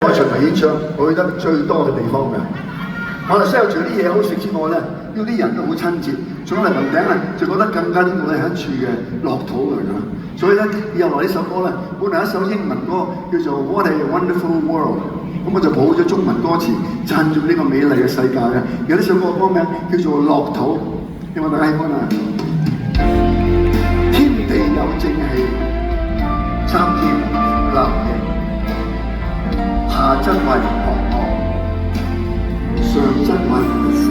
個巡迴演唱去得最多嘅地方嘅。馬來西亞除咗啲嘢好食之外咧，呢啲人都好親切，上嚟雲頂咧就覺得更加呢度係一處嘅樂土嚟㗎。所以咧，以後來呢首歌咧，本來一首英文歌叫做《What a Wonderful World》，咁我就譜咗中文歌詞，讚頌呢個美麗嘅世界嘅。有呢首歌歌名叫做《樂土》，希望大家喜歡啊！天地有正氣，參天立形，下則為學樂，上則為詩，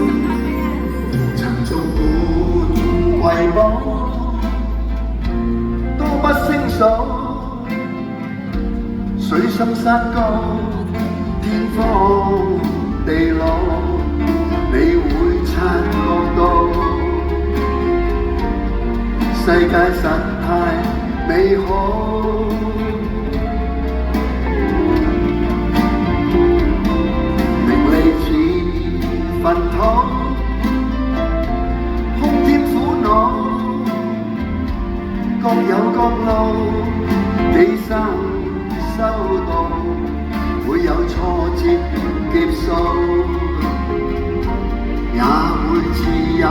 曾做伴為邦，都不勝數，水深山高，天荒地老，你會察覺到世界實太美好。名利似糞土，空添苦惱，各有各路，幾生修道，會有挫折劫數，也會自有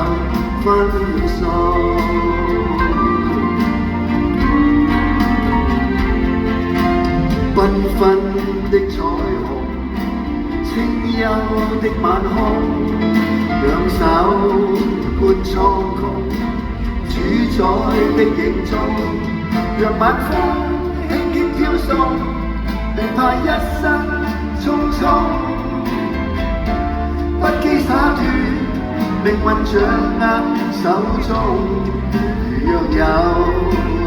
分數。繽紛的彩虹，清幽的晚空，兩手觀蒼穹，主宰的影蹤，讓晚風輕輕飄送，並怕一生匆匆，不羈灑脫，命運掌握手中，若有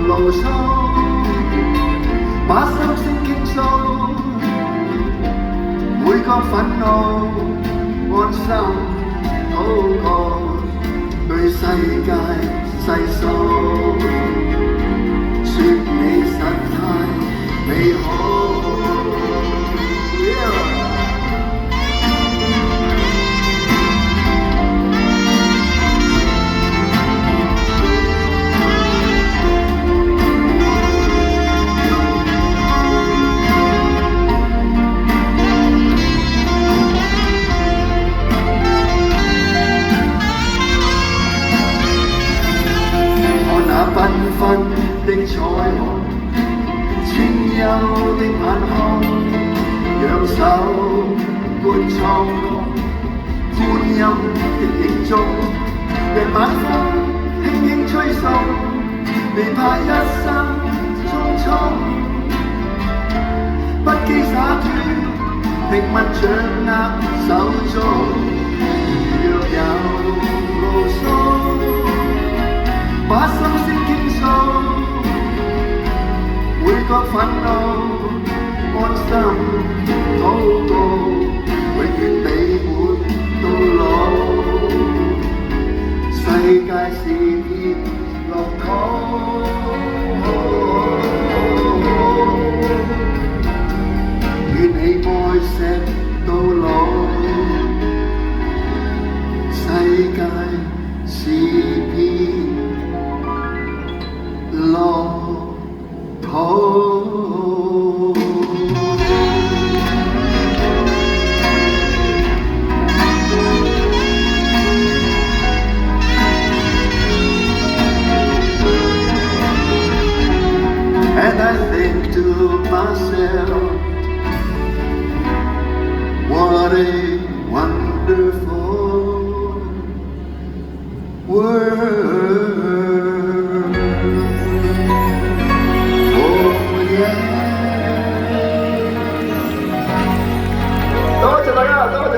路數，把心聲傾訴，每個憤怒安心禱告，對世界細數，說你實太美好。繽紛的彩虹，清幽的晚空，仰手觀蒼穹，觀音的影蹤，讓晚風輕輕吹送，未怕一生匆匆，不羈灑脫，命運掌握手中，若有路數，把心聲傾訴，每個憤怒安心禱告，永遠美滿到老。世界是片樂土，願你愛錫到老。世界是片樂土。And I think to myself, what a wonderful world.多謝大家，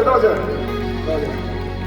多謝。